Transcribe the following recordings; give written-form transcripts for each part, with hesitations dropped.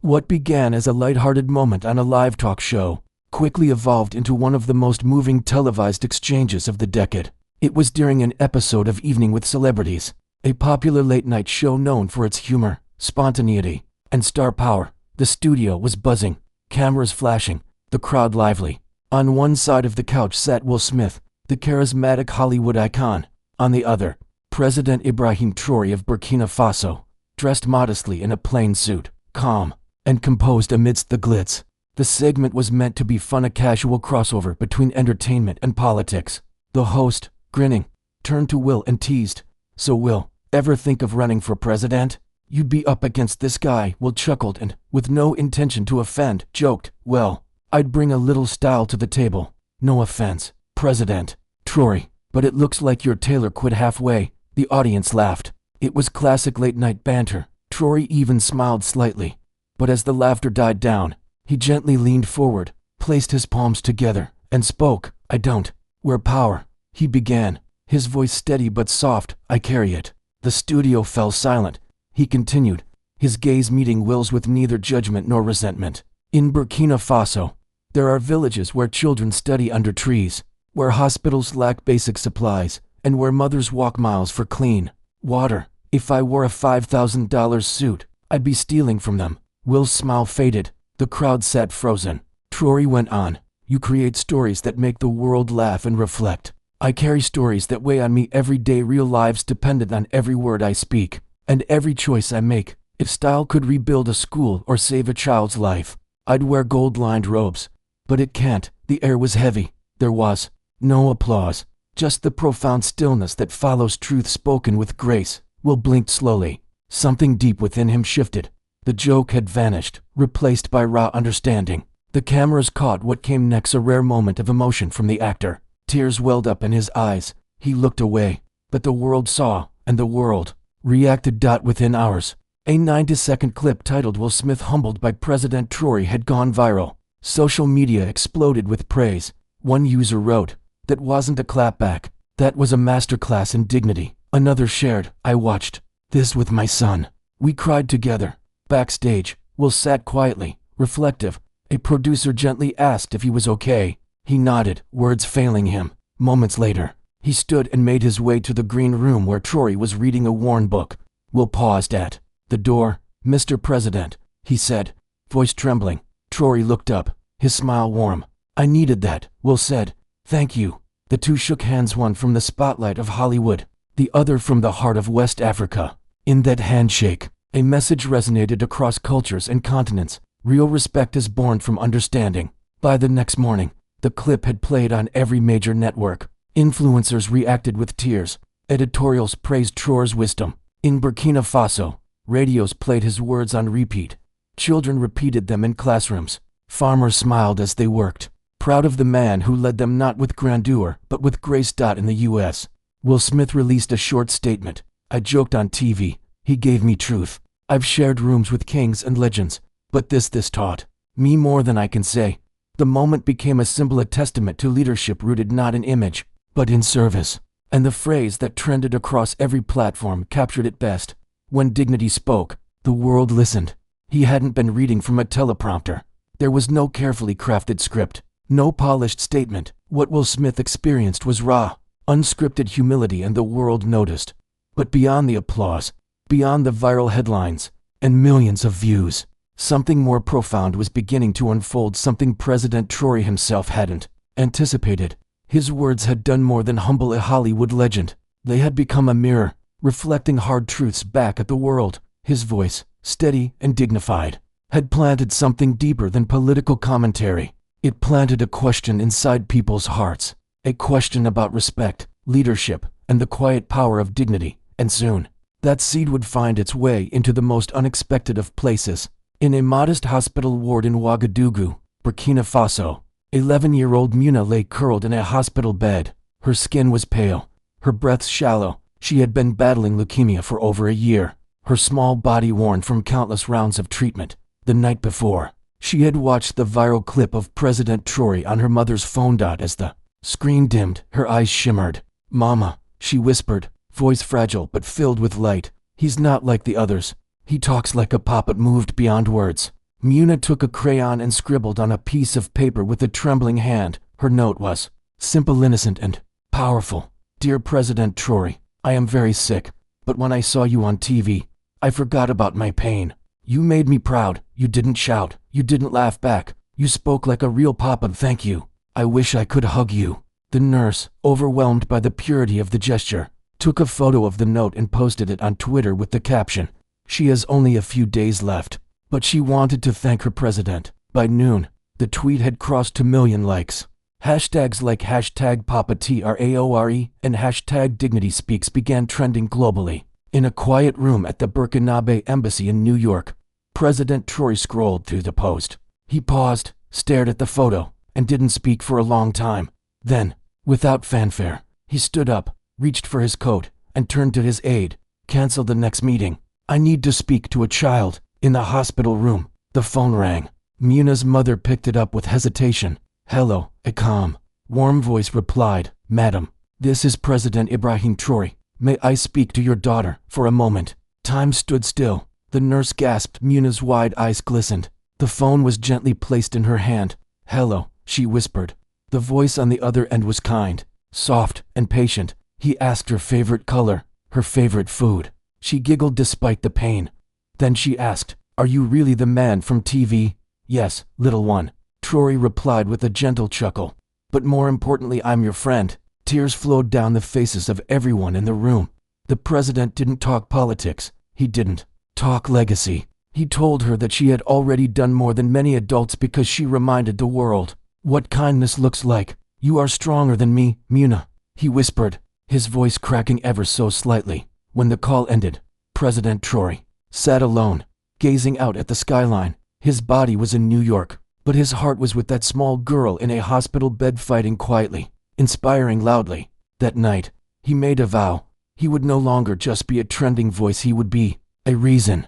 What began as a lighthearted moment on a live talk show quickly evolved into one of the most moving televised exchanges of the decade. It was during an episode of Evening with Celebrities, a popular late-night show known for its humor, spontaneity, and star power. The studio was buzzing, cameras flashing, the crowd lively. On one side of the couch sat Will Smith, the charismatic Hollywood icon. On the other, President Ibrahim Traoré of Burkina Faso, dressed modestly in a plain suit, calm and composed amidst the glitz. The segment was meant to be fun, a casual crossover between entertainment and politics. The host, grinning, turned to Will and teased, "So Will, ever think of running for president? You'd be up against this guy." Will chuckled and, with no intention to offend, joked, "Well, I'd bring a little style to the table. No offense, President Traoré, but it looks like your tailor quit halfway." The audience laughed. It was classic late-night banter. Traoré even smiled slightly. But as the laughter died down, he gently leaned forward, placed his palms together, and spoke. "I don't wear power," he began, his voice steady but soft. "I carry it." The studio fell silent. He continued, his gaze meeting Will's with neither judgment nor resentment. "In Burkina Faso, there are villages where children study under trees, where hospitals lack basic supplies, and where mothers walk miles for clean water. If I wore a $5,000 suit, I'd be stealing from them." Will's smile faded. The crowd sat frozen. Traoré went on, "You create stories that make the world laugh and reflect. I carry stories that weigh on me every day, real lives dependent on every word I speak, and every choice I make. If style could rebuild a school or save a child's life, I'd wear gold-lined robes. But it can't." The air was heavy. There was no applause, just the profound stillness that follows truth spoken with grace. Will blinked slowly. Something deep within him shifted. The joke had vanished, replaced by raw understanding. The cameras caught what came next, a rare moment of emotion from the actor. Tears welled up in his eyes. He looked away, but the world saw, and the world reacted. Within hours, a 90-second clip titled "Will Smith Humbled by President Traoré" had gone viral. Social media exploded with praise. One user wrote, "That wasn't a clapback. That was a masterclass in dignity." Another shared, "I watched this with my son. We cried together." Backstage, Will sat quietly, reflective. A producer gently asked if he was okay. He nodded, words failing him. Moments later, he stood and made his way to the green room where Traoré was reading a worn book. Will paused at the door. "Mr. President," he said, voice trembling. Traoré looked up, his smile warm. "I needed that," Will said. "Thank you." The two shook hands, one from the spotlight of Hollywood, the other from the heart of West Africa. In that handshake, a message resonated across cultures and continents. Real respect is born from understanding. By the next morning, the clip had played on every major network. Influencers reacted with tears. Editorials praised Traoré's wisdom. In Burkina Faso, radios played his words on repeat. Children repeated them in classrooms. Farmers smiled as they worked, proud of the man who led them, not with grandeur, but with grace. In the U.S., Will Smith released a short statement. "I joked on TV. He gave me truth. I've shared rooms with kings and legends, but this taught me more than I can say." The moment became a symbol, a testament to leadership rooted not in image, but in service. And the phrase that trended across every platform captured it best. When dignity spoke, the world listened. He hadn't been reading from a teleprompter. There was no carefully crafted script, no polished statement. What Will Smith experienced was raw, unscripted humility, and the world noticed. But beyond the applause, beyond the viral headlines and millions of views, something more profound was beginning to unfold, something President Traoré himself hadn't anticipated. His words had done more than humble a Hollywood legend. They had become a mirror, reflecting hard truths back at the world. His voice, steady and dignified, had planted something deeper than political commentary. It planted a question inside people's hearts, a question about respect, leadership, and the quiet power of dignity. And soon, that seed would find its way into the most unexpected of places. In a modest hospital ward in Ouagadougou, Burkina Faso, 11-year-old Muna lay curled in a hospital bed. Her skin was pale, her breath shallow. She had been battling leukemia for over a year, her small body worn from countless rounds of treatment. The night before, she had watched the viral clip of President Traoré on her mother's phone. As the screen dimmed, her eyes shimmered. "Mama," she whispered, voice fragile but filled with light. "He's not like the others. He talks like a puppet, moved beyond words." Muna took a crayon and scribbled on a piece of paper with a trembling hand. Her note was simple, innocent, and powerful. Dear President Traoré, I am very sick, but when I saw you on TV, I forgot about my pain. You made me proud. You didn't shout. You didn't laugh back. You spoke like a real papa. Thank you. I wish I could hug you. The nurse, overwhelmed by the purity of the gesture, took a photo of the note and posted it on Twitter with the caption, "She has only a few days left, but she wanted to thank her president." By noon, the tweet had crossed 2 million likes. Hashtags like #PapaTraore and #DignitySpeaks began trending globally. In a quiet room at the Burkinabe Embassy in New York, President Traoré scrolled through the post. He paused, stared at the photo, and didn't speak for a long time. Then, without fanfare, he stood up, reached for his coat, and turned to his aide. "Cancel the next meeting. I need to speak to a child in the hospital room." The phone rang. Muna's mother picked it up with hesitation. "Hello," a calm, warm voice replied. "Madam, this is President Ibrahim Traoré. May I speak to your daughter for a moment?" Time stood still. The nurse gasped. Muna's wide eyes glistened. The phone was gently placed in her hand. "Hello," she whispered. The voice on the other end was kind, soft, and patient. He asked her favorite color, her favorite food. She giggled despite the pain. Then she asked, "Are you really the man from TV?" "Yes, little one," Traoré replied with a gentle chuckle. "But more importantly, I'm your friend." Tears flowed down the faces of everyone in the room. The president didn't talk politics. He didn't talk legacy. He told her that she had already done more than many adults because she reminded the world what kindness looks like. "You are stronger than me, Muna," he whispered, his voice cracking ever so slightly. When the call ended, President Traoré sat alone, gazing out at the skyline. His body was in New York, but his heart was with that small girl in a hospital bed fighting quietly, inspiring loudly. That night, he made a vow. He would no longer just be a trending voice. He would be a reason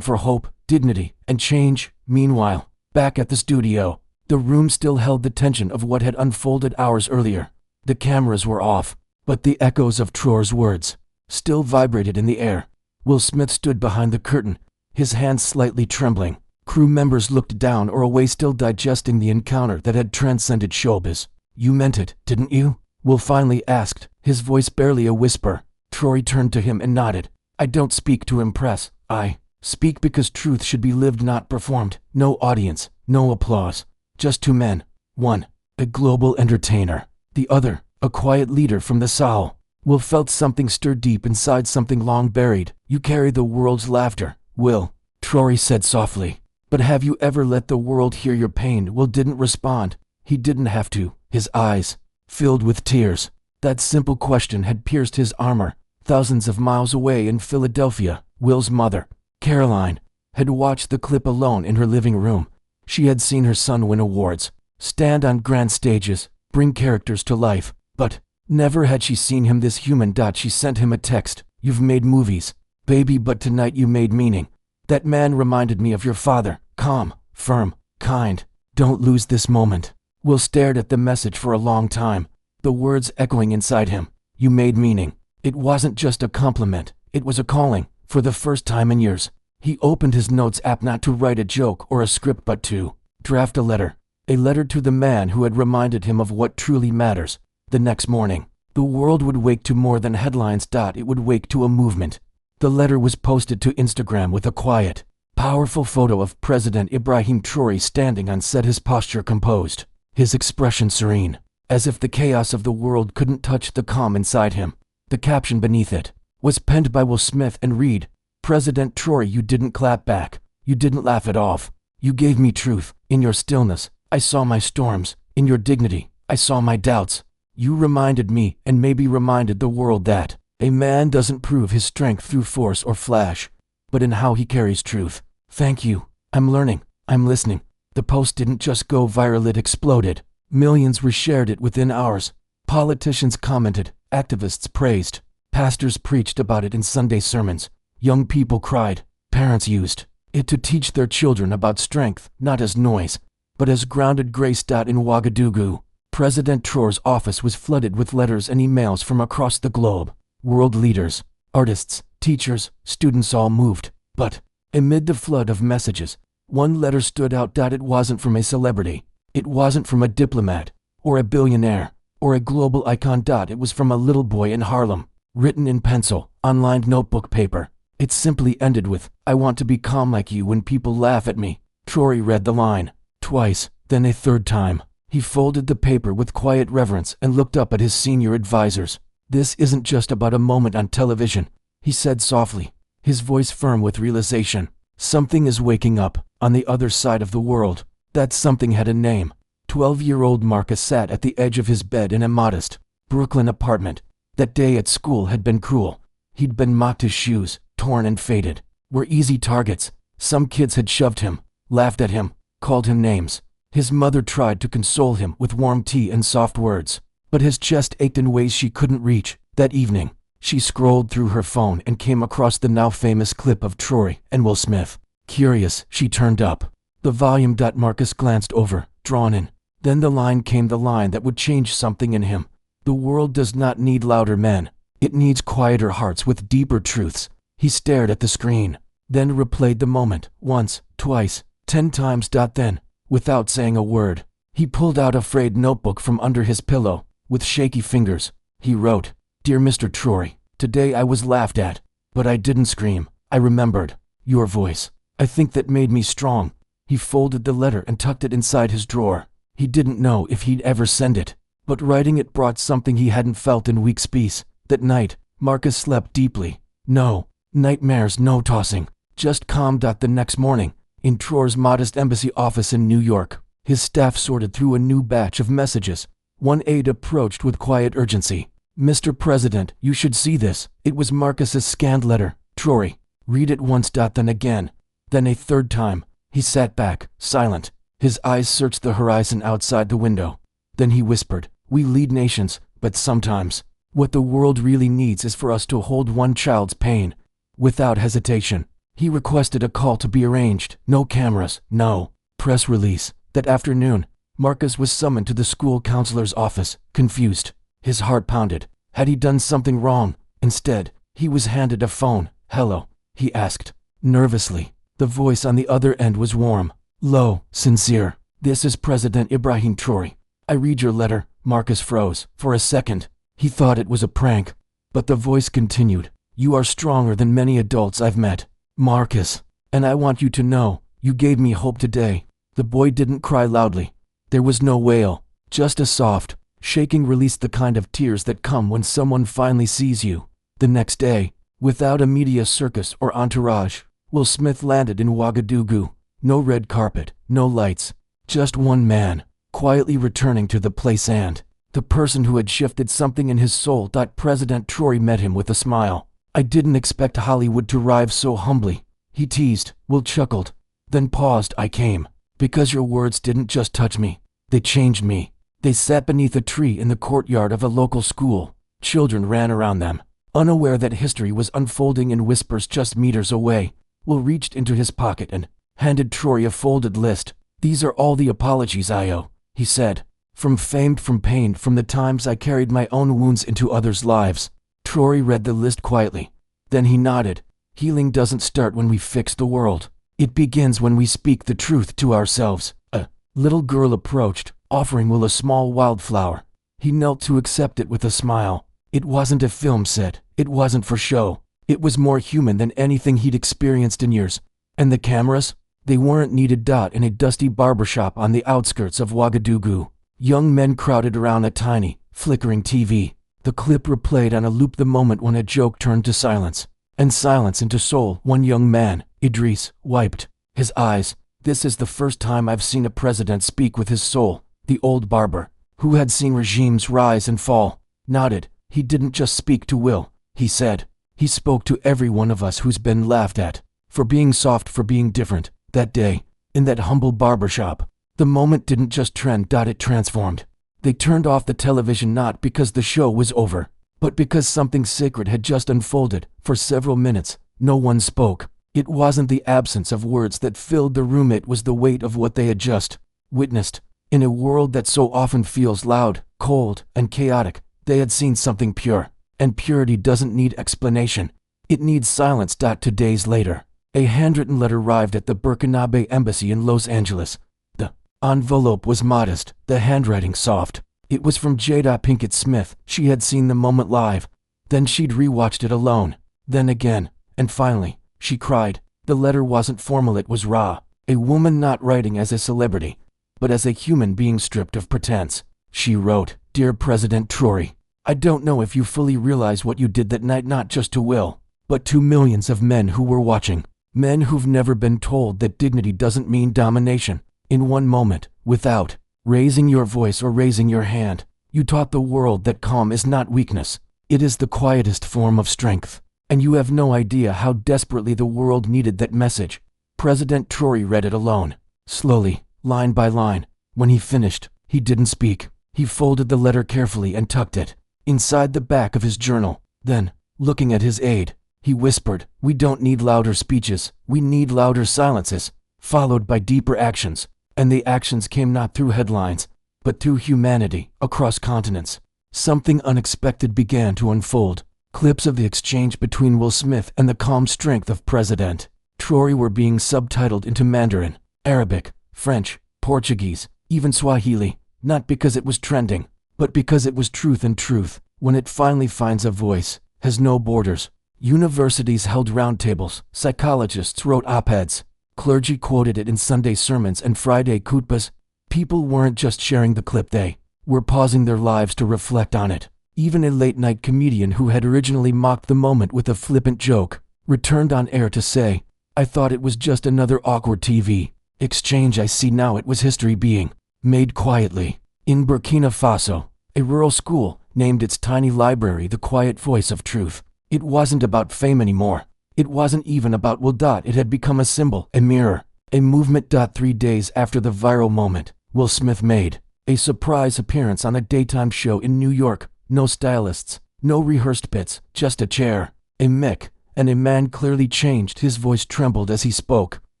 for hope, dignity, and change. Meanwhile, back at the studio, the room still held the tension of what had unfolded hours earlier. The cameras were off, but the echoes of Traoré's words still vibrated in the air. Will Smith stood behind the curtain, his hands slightly trembling. Crew members looked down or away, still digesting the encounter that had transcended showbiz. "You meant it, didn't you?" Will finally asked, his voice barely a whisper. Traoré turned to him and nodded. "I don't speak to impress. I speak because truth should be lived, not performed. No audience, no applause. Just two men. One, a global entertainer. The other, a quiet leader from the Sahel." Will felt something stir deep inside, something long buried. "You carry the world's laughter, Will," Traoré said softly. "But have you ever let the world hear your pain?" Will didn't respond. He didn't have to. His eyes filled with tears. That simple question had pierced his armor. Thousands of miles away in Philadelphia, Will's mother, Caroline, had watched the clip alone in her living room. She had seen her son win awards, stand on grand stages, bring characters to life, but never had she seen him this human. She sent him a text. "You've made movies, baby, but tonight you made meaning. That man reminded me of your father, calm, firm, kind. Don't lose this moment." Will stared at the message for a long time, the words echoing inside him. "You made meaning." It wasn't just a compliment, it was a calling. For the first time in years, he opened his notes app not to write a joke or a script but to draft a letter to the man who had reminded him of what truly matters. The next morning, the world would wake to more than headlines. It would wake to a movement. The letter was posted to Instagram with a quiet, powerful photo of President Ibrahim Traoré standing on set, his posture composed, his expression serene, as if the chaos of the world couldn't touch the calm inside him. The caption beneath it was penned by Will Smith and read, "President Traoré, you didn't clap back. You didn't laugh it off. You gave me truth. In your stillness, I saw my storms. In your dignity, I saw my doubts. You reminded me, and maybe reminded the world, that a man doesn't prove his strength through force or flash, but in how he carries truth. Thank you. I'm learning. I'm listening." The post didn't just go viral, it exploded. Millions reshared it within hours. Politicians commented, activists praised, pastors preached about it in Sunday sermons. Young people cried. Parents used it to teach their children about strength, not as noise, but as grounded grace. In Ouagadougou, President Traoré's office was flooded with letters and emails from across the globe. World leaders, artists, teachers, students all moved. But amid the flood of messages, One letter stood out. It wasn't from a celebrity. It wasn't from a diplomat, or a billionaire, or a global icon. It was from a little boy in Harlem, written in pencil, on lined notebook paper. It simply ended with, "I want to be calm like you when people laugh at me." Traoré read the line twice, then a third time. He folded the paper with quiet reverence and looked up at his senior advisors. "This isn't just about a moment on television," he said softly, his voice firm with realization. "Something is waking up, on the other side of the world." That something had a name. 12-year-old Marcus sat at the edge of his bed in a modest Brooklyn apartment. That day at school had been cruel. He'd been mocked. His shoes, torn and faded, were easy targets. Some kids had shoved him, laughed at him, called him names. His mother tried to console him with warm tea and soft words, but his chest ached in ways she couldn't reach. That evening, she scrolled through her phone and came across the now famous clip of Traoré and Will Smith. Curious, she turned up the volume. Marcus glanced over, drawn in. Then the line came, the line that would change something in him. "The world does not need louder men. It needs quieter hearts with deeper truths." He stared at the screen, then replayed the moment, once, twice, 10 times. Then, without saying a word, he pulled out a frayed notebook from under his pillow. With shaky fingers, he wrote, "Dear Mr. Traoré, today I was laughed at, but I didn't scream. I remembered your voice. I think that made me strong." He folded the letter and tucked it inside his drawer. He didn't know if he'd ever send it, but writing it brought something he hadn't felt in weeks. Peace. That night, Marcus slept deeply. No nightmares, no tossing, just calm. The next morning, in Traoré's modest embassy office in New York, his staff sorted through a new batch of messages. One aide approached with quiet urgency. "Mr. President, you should see this." It was Marcus's scanned letter. "Traoré, read it once. Then again. Then a third time." He sat back, silent. His eyes searched the horizon outside the window. Then he whispered, "We lead nations, but sometimes, what the world really needs is for us to hold one child's pain." Without hesitation, he requested a call to be arranged. No cameras, no press release. That afternoon, Marcus was summoned to the school counselor's office, confused. His heart pounded. Had he done something wrong? Instead, he was handed a phone. "Hello," he asked, nervously. The voice on the other end was warm, low, sincere. "This is President Ibrahim Traoré. I read your letter." Marcus froze. For a second, he thought it was a prank. But the voice continued, "You are stronger than many adults I've met, Marcus. And I want you to know, you gave me hope today." The boy didn't cry loudly. There was no wail, just a soft, shaking release, the kind of tears that come when someone finally sees you. The next day, without a media circus or entourage, Will Smith landed in Ouagadougou. No red carpet, no lights, just one man, quietly returning to the place and the person who had shifted something in his soul. President Traoré met him with a smile. "I didn't expect Hollywood to arrive so humbly," he teased. Will chuckled, then paused. "I came because your words didn't just touch me, they changed me." They sat beneath a tree in the courtyard of a local school. Children ran around them, unaware that history was unfolding in whispers just meters away. Will reached into his pocket and handed Traoré a folded list. "These are all the apologies I owe," he said. "From fame, from pain, from the times I carried my own wounds into others' lives." Traoré read the list quietly. Then he nodded. "Healing doesn't start when we fix the world. It begins when we speak the truth to ourselves." A little girl approached, offering Will a small wildflower. He knelt to accept it with a smile. It wasn't a film set. It wasn't for show. It was more human than anything he'd experienced in years. And the cameras? They weren't needed. In a dusty barbershop on the outskirts of Ouagadougou, young men crowded around a tiny, flickering TV. The clip replayed on a loop, the moment when a joke turned to silence, and silence into soul. One young man, Idris, wiped his eyes. "This is the first time I've seen a president speak with his soul." The old barber, who had seen regimes rise and fall, nodded. "He didn't just speak to Will," he said. "He spoke to every one of us who's been laughed at, for being soft, for being different." That day, in that humble barbershop, the moment didn't just trend. It transformed. They turned off the television not because the show was over, but because something sacred had just unfolded. For several minutes, no one spoke. It wasn't the absence of words that filled the room, it was the weight of what they had just witnessed. In a world that so often feels loud, cold, and chaotic, they had seen something pure. And purity doesn't need explanation. It needs silence. 2 days later, A handwritten letter arrived at the Burkinabe Embassy in Los Angeles. The envelope was modest, the handwriting soft. It was from Jada Pinkett Smith. She had seen the moment live. Then she'd rewatched it alone. Then again. And finally, she cried. The letter wasn't formal, it was raw. A woman not writing as a celebrity, but as a human being stripped of pretense. She wrote, "Dear President Traoré, I don't know if you fully realize what you did that night, not just to Will, but to millions of men who were watching. Men who've never been told that dignity doesn't mean domination. In one moment, without raising your voice or raising your hand, you taught the world that calm is not weakness. It is the quietest form of strength. And you have no idea how desperately the world needed that message." President Traoré read it alone, slowly, line by line. When he finished, he didn't speak. He folded the letter carefully and tucked it inside the back of his journal. Then, looking at his aide, he whispered, "We don't need louder speeches, we need louder silences," followed by deeper actions. And the actions came not through headlines, but through humanity, across continents. Something unexpected began to unfold. Clips of the exchange between Will Smith and the calm strength of President Traoré were being subtitled into Mandarin, Arabic, French, Portuguese, even Swahili, not because it was trending, but because it was truth, and truth, when it finally finds a voice, has no borders. Universities held roundtables, psychologists wrote op-eds, clergy quoted it in Sunday sermons and Friday khutbahs. People weren't just sharing the clip, they were pausing their lives to reflect on it. Even a late-night comedian who had originally mocked the moment with a flippant joke returned on air to say, "I thought it was just another awkward TV exchange. I see now it was history being made quietly." In Burkina Faso, a rural school named its tiny library the quiet voice of truth. It wasn't about fame anymore. It wasn't even about Will. It had become a symbol, a mirror, a movement. 3 days after the viral moment, Will Smith made a surprise appearance on a daytime show in New York. No stylists, no rehearsed bits, just a chair, a mic, and a man clearly changed. His voice trembled as he spoke.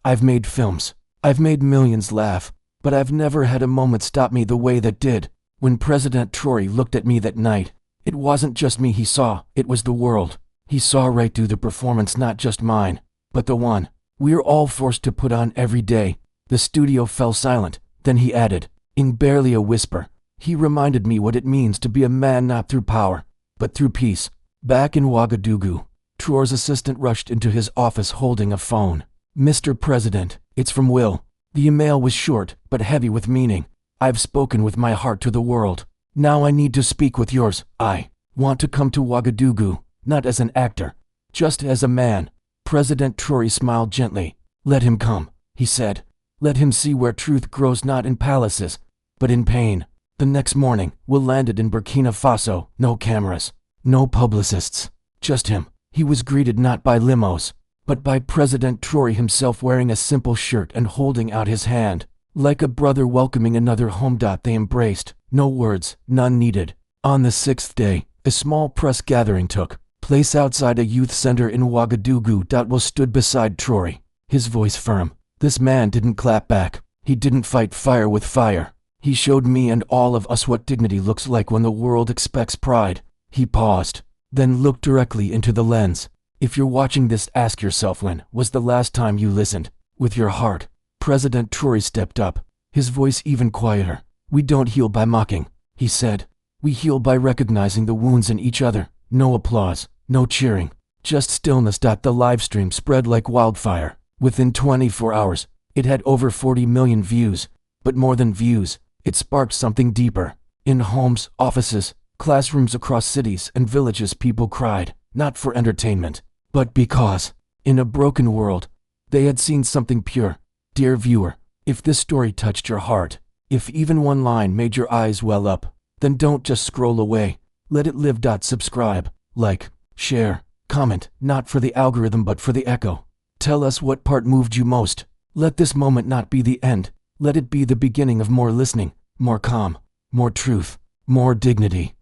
"I've made films. I've made millions laugh. But I've never had a moment stop me the way that did. When President Traoré looked at me that night, it wasn't just me he saw, it was the world. He saw right through the performance, not just mine, but the one we're all forced to put on every day." The studio fell silent. Then he added, in barely a whisper, "He reminded me what it means to be a man not through power, but through peace." Back in Ouagadougou, Traoré's assistant rushed into his office holding a phone. "Mr. President, it's from Will." The email was short, but heavy with meaning. "I've spoken with my heart to the world. Now I need to speak with yours. I want to come to Ouagadougou, not as an actor, just as a man." President Traoré smiled gently. "Let him come," he said. "Let him see where truth grows not in palaces, but in pain." The next morning, Will landed in Burkina Faso. No cameras, no publicists, just him. He was greeted not by limos, but by President Traoré himself, wearing a simple shirt and holding out his hand, like a brother welcoming another home. They embraced, no words, none needed. On the 6th day, a small press gathering took place outside a youth center in Ouagadougou. Will stood beside Traoré, his voice firm. This man didn't clap back. He didn't fight fire with fire. He showed me and all of us what dignity looks like when the world expects pride. He paused, then looked directly into the lens. If you're watching this, ask yourself, when was the last time you listened with your heart? President Traoré stepped up, his voice even quieter. "We don't heal by mocking," he said. "We heal by recognizing the wounds in each other." No applause, no cheering, just stillness. The live stream spread like wildfire. Within 24 hours, it had over 40 million views. But more than views, it sparked something deeper. In homes, offices, classrooms across cities and villages, people cried, not for entertainment, but because, in a broken world, they had seen something pure. Dear viewer, if this story touched your heart, if even one line made your eyes well up, then don't just scroll away. Let it live. Subscribe, like, share, comment, not for the algorithm but for the echo. Tell us what part moved you most. Let this moment not be the end. Let it be the beginning of more listening, more calm, more truth, more dignity.